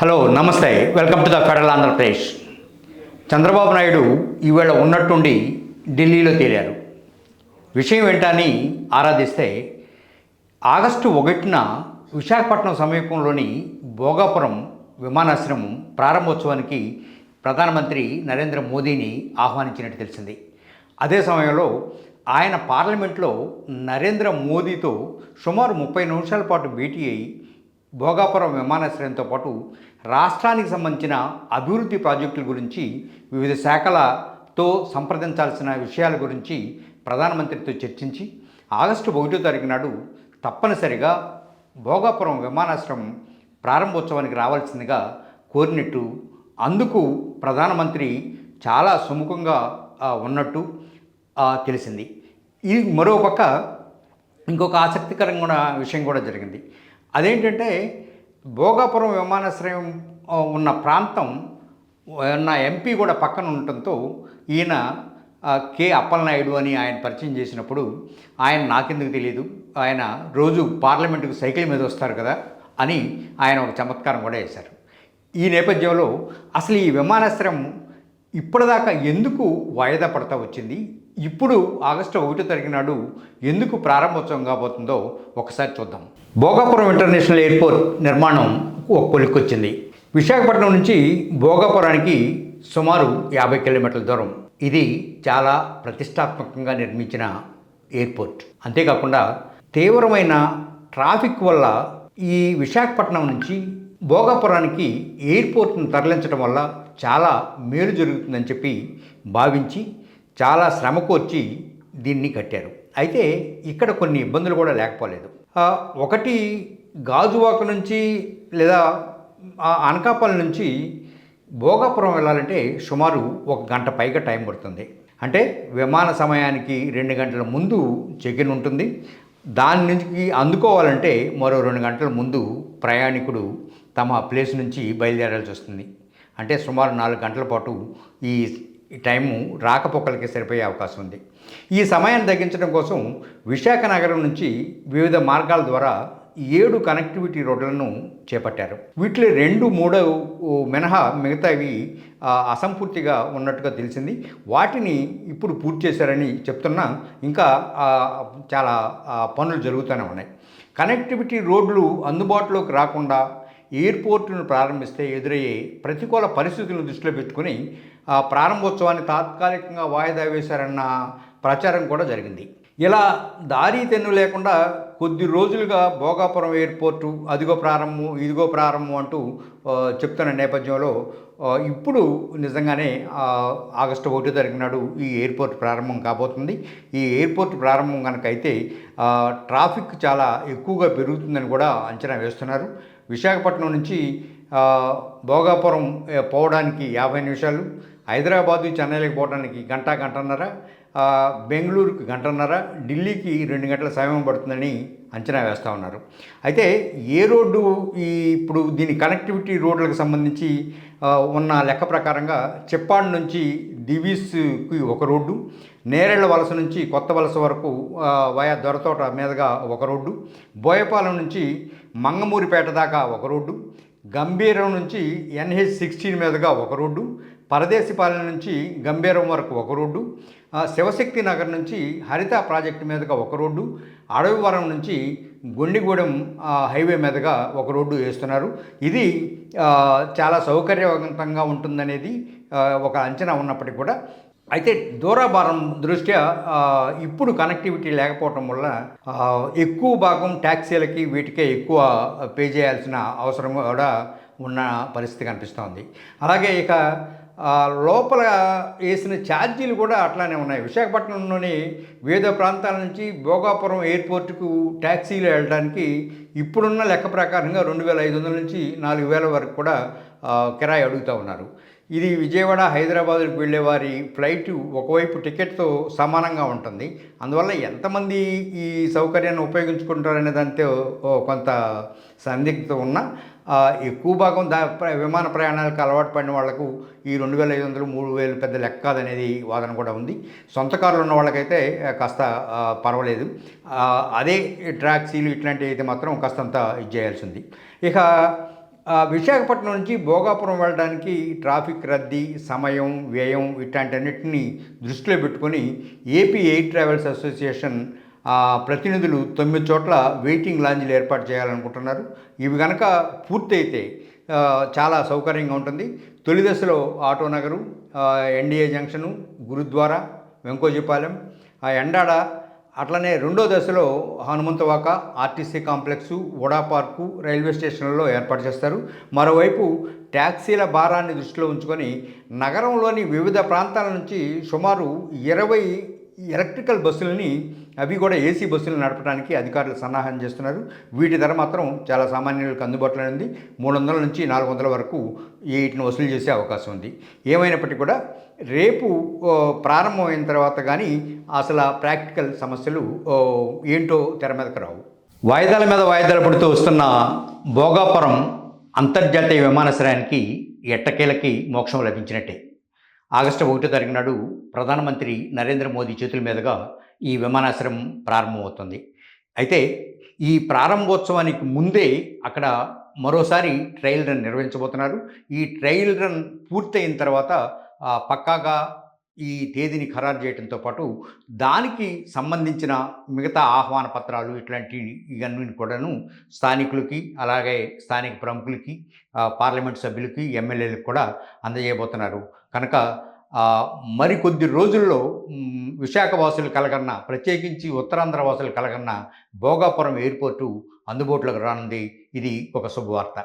Hello నమస్తే, welcome to the federal Andhra Pradesh. Chandrababu Naidu ఈవేళ ఉన్నట్టుండి ఢిల్లీలో తేలారు. విషయం ఏంటని ఆరాధిస్తే ఆగస్టు 1న విశాఖపట్నం సమీపంలోని భోగాపురం విమానాశ్రయం ప్రారంభోత్సవానికి ప్రధానమంత్రి నరేంద్ర మోదీని ఆహ్వానించినట్టు తెలిసింది. అదే సమయంలో ఆయన పార్లమెంట్లో నరేంద్ర మోదీతో సుమారు 30 నిమిషాల పాటు భేటీ అయి భోగాపురం విమానాశ్రయంతో పాటు రాష్ట్రానికి సంబంధించిన అభివృద్ధి ప్రాజెక్టుల గురించి, వివిధ శాఖలతో సంప్రదించాల్సిన విషయాల గురించి ప్రధానమంత్రితో చర్చించి ఆగస్టు 1వ తారీఖు నాడు తప్పనిసరిగా భోగాపురం విమానాశ్రయం ప్రారంభోత్సవానికి రావాల్సిందిగా కోరినట్టు, అందుకు ప్రధానమంత్రి చాలా సుముఖంగా ఉన్నట్టు తెలిసింది. ఈ మరోపక్క ఇంకొక ఆసక్తికరమైన విషయం కూడా జరిగింది. అదేంటంటే భోగాపురం విమానాశ్రయం ఉన్న ప్రాంతం ఉన్న ఎంపీ కూడా పక్కన ఉండటంతో ఈయన కె అప్పలనాయుడు అని ఆయన పరిచయం చేసినప్పుడు ఆయన నాకెందుకు తెలియదు, ఆయన రోజు పార్లమెంటుకు సైకిల్ మీద వస్తారు కదా అని ఆయన ఒక చమత్కారం కూడా వేశారు. ఈ నేపథ్యంలో అసలు ఈ విమానాశ్రయం ఇప్పటిదాకా ఎందుకు వాయిదా పడతా వచ్చింది, ఇప్పుడు ఆగస్టు 1వ తారీఖు నాడు ఎందుకు ప్రారంభోత్సవం కాబోతుందో ఒకసారి చూద్దాం. భోగాపురం ఇంటర్నేషనల్ ఎయిర్పోర్ట్ నిర్మాణం ఒక కొలిక్కొచ్చింది. విశాఖపట్నం నుంచి భోగాపురానికి సుమారు 50 కిలోమీటర్ల దూరం. ఇది చాలా ప్రతిష్టాత్మకంగా నిర్మించిన ఎయిర్పోర్ట్. అంతేకాకుండా తీవ్రమైన ట్రాఫిక్ వల్ల ఈ విశాఖపట్నం నుంచి భోగాపురానికి ఎయిర్పోర్ట్ను తరలించడం వల్ల చాలా మేలు జరుగుతుందని చెప్పి భావించి చాలా శ్రమకోర్చి దీన్ని కట్టారు. అయితే ఇక్కడ కొన్ని ఇబ్బందులు కూడా లేకపోలేదు. ఒకటి, గాజువాక నుంచి లేదా అనకాపల్లి నుంచి భోగాపురం వెళ్ళాలంటే సుమారు 1 గంట పైగా టైం పడుతుంది. అంటే విమాన సమయానికి 2 గంటల ముందు చెక్-ఇన్ ఉంటుంది. దాని నుంచి అందుకోవాలంటే మరో 2 గంటల ముందు ప్రయాణికుడు తమ ప్లేస్ నుంచి బయలుదేరాల్సి వస్తుంది. అంటే సుమారు 4 గంటల పాటు ఈ టైము రాకపోకలకి సరిపోయే అవకాశం ఉంది. ఈ సమయాన్ని తగ్గించడం కోసం విశాఖ నగరం నుంచి వివిధ మార్గాల ద్వారా 7 కనెక్టివిటీ రోడ్లను చేపట్టారు. వీటిలో 2, 3 మినహా మిగతావి అసంపూర్తిగా ఉన్నట్టుగా తెలిసింది. వాటిని ఇప్పుడు పూర్తి చేశారని చెప్తున్నా ఇంకా చాలా పనులు జరుగుతూనే ఉన్నాయి. కనెక్టివిటీ రోడ్లు అందుబాటులోకి రాకుండా ఎయిర్పోర్టును ప్రారంభిస్తే ఎదురయ్యే ప్రతికూల పరిస్థితులను దృష్టిలో పెట్టుకుని ప్రారంభోత్సవాన్ని తాత్కాలికంగా వాయిదా వేశారన్న ప్రచారం కూడా జరిగింది. ఇలా దారి తెన్ను లేకుండా కొద్ది రోజులుగా భోగాపురం ఎయిర్పోర్టు అదిగో ప్రారంభం ఇదిగో ప్రారంభం అంటూ చెప్తున్న నేపథ్యంలో ఇప్పుడు నిజంగానే ఆగస్టు 1వ తారీఖు నాడు ఈ ఎయిర్పోర్ట్ ప్రారంభం కాబోతుంది. ఈ ఎయిర్పోర్ట్ ప్రారంభం కనుక అయితే ట్రాఫిక్ చాలా ఎక్కువగా పెరుగుతుందని కూడా అంచనా వేస్తున్నారు. విశాఖపట్నం నుంచి భోగాపురం పోవడానికి 50 నిమిషాలు, హైదరాబాదు చెన్నైకి పోవడానికి గంటన్నర, బెంగళూరుకి గంటన్నర, ఢిల్లీకి 2 గంటల సమయం పడుతుందని అంచనా వేస్తూ ఉన్నారు. అయితే ఏ రోడ్డు ఇప్పుడు దీని కనెక్టివిటీ రోడ్లకు సంబంధించి ఉన్న లెక్క ప్రకారంగా చిప్పాడు నుంచి దివీస్కి ఒక రోడ్డు, నేరేళ్ల వలస నుంచి కొత్త వలస వరకు వయా దొరతోట మీదుగా ఒక రోడ్డు, బోయపాలెం నుంచి మంగమూరిపేట దాకా ఒక రోడ్డు, గంభీరం నుంచి NH-16 మీదుగా ఒక రోడ్డు, పరదేశిపాలెం నుంచి గంభీరం వరకు ఒక రోడ్డు, శివశక్తి నగర్ నుంచి హరిత ప్రాజెక్టు మీదుగా ఒక రోడ్డు, అడవివరం నుంచి గొండిగూడెం హైవే మీదుగా ఒక రోడ్డు వేస్తున్నారు. ఇది చాలా సౌకర్యవంతంగా ఉంటుందనేది ఒక అంచనా ఉన్నప్పటికీ కూడా, అయితే దూరభారం దృష్ట్యా ఇప్పుడు కనెక్టివిటీ లేకపోవటం వల్ల ఎక్కువ భాగం ట్యాక్సీలకి వీటికే ఎక్కువ పే చేయాల్సిన అవసరం కూడా ఉన్న పరిస్థితి కనిపిస్తోంది. అలాగే ఇక లోపల వేసిన ఛార్జీలు కూడా అట్లానే ఉన్నాయి. విశాఖపట్నంలోని వివిధ ప్రాంతాల నుంచి భోగాపురం ఎయిర్పోర్టుకు ట్యాక్సీలు వెళ్ళడానికి ఇప్పుడున్న లెక్క ప్రకారంగా 2,500 నుంచి 4,000 వరకు కూడా కిరాయి అడుగుతూ ఉన్నారు. ఇది విజయవాడ, హైదరాబాద్కు వెళ్ళే వారి ఫ్లైట్ ఒకవైపు టికెట్తో సమానంగా ఉంటుంది. అందువల్ల ఎంతమంది ఈ సౌకర్యాన్ని ఉపయోగించుకుంటారనే దాంతో కొంత సందిగ్ధత ఉన్నా ఎక్కువ భాగం విమాన ప్రయాణాలకు అలవాటు పడిన వాళ్లకు ఈ 2,500, 3,000 పెద్ద లెక్క కాదనేది వాదన కూడా ఉంది. సొంత కార్లు ఉన్న వాళ్ళకైతే కాస్త పర్వాలేదు. అదే ట్యాక్సీలు ఇట్లాంటివి అయితే మాత్రం కాస్తంత ఇది చేయాల్సి ఉంది. ఇక విశాఖపట్నం నుంచి భోగాపురం వెళ్ళడానికి ట్రాఫిక్ రద్దీ, సమయం, వ్యయం ఇట్లాంటన్నిటిని దృష్టిలో పెట్టుకొని ఏపీ ఎయిర్ ట్రావెల్స్ అసోసియేషన్ ప్రతినిధులు 9 చోట్ల వెయిటింగ్ లాంజ్లు ఏర్పాటు చేయాలనుకుంటున్నారు. ఇవి కనుక పూర్తయితే చాలా సౌకర్యంగా ఉంటుంది. తొలి దశలో ఆటోనగరు, ఎన్డీఏ జంక్షను, గురుద్వారా, వెంకోజీపాలెం, ఎండాడ, అట్లనే రెండో దశలో Hanumanthavaka, RTC complex, vada park, railway స్టేషన్లలో ఏర్పాటు చేస్తారు. మరోవైపు ట్యాక్సీల భారాన్ని దృష్టిలో ఉంచుకొని నగరంలోని వివిధ ప్రాంతాల నుంచి సుమారు 20 ఎలక్ట్రికల్ బస్సులని, అవి కూడా ఏసీ బస్సులు నడపడానికి అధికారులు సన్నాహం చేస్తున్నారు. వీటి ధర మాత్రం చాలా సామాన్యులకు అందుబాటులో ఉంది. 300 నుంచి 400 వరకు వీటిని వసూలు చేసే అవకాశం ఉంది. ఏమైనప్పటికీ కూడా రేపు ప్రారంభమైన తర్వాత కానీ అసలు ప్రాక్టికల్ సమస్యలు ఏంటో తెర మీదకు రావు. వాయిదాల మీద వాయిదాలు పడుతూ వస్తున్న భోగాపురం అంతర్జాతీయ విమానాశ్రయానికి ఎట్టకేలకి మోక్షం లభించినట్టే. ఆగస్టు 1వ తారీఖు నాడు ప్రధానమంత్రి నరేంద్ర మోదీ చేతుల మీదుగా ఈ విమానాశ్రయం ప్రారంభమవుతుంది. అయితే ఈ ప్రారంభోత్సవానికి ముందే అక్కడ మరోసారి ట్రయల్ రన్ నిర్వహించబోతున్నారు. ఈ ట్రయల్ రన్ పూర్తయిన తర్వాత పక్కాగా ఈ తేదీని ఖరారు చేయడంతో పాటు దానికి సంబంధించిన మిగతా ఆహ్వాన పత్రాలు ఇవన్నీ కూడాను స్థానికులకి, అలాగే స్థానిక ప్రముఖులకి, పార్లమెంట్ సభ్యులకి, ఎమ్మెల్యేలకు కూడా అందజేయబోతున్నారు. కనుక మరికొద్ది రోజుల్లో విశాఖ వాసులు కలగన్న, ప్రత్యేకించి ఉత్తరాంధ్ర వాసులు కలగన్న భోగాపురం ఎయిర్పోర్టు అందుబాటులోకి రానుంది. ఇది ఒక శుభవార్త.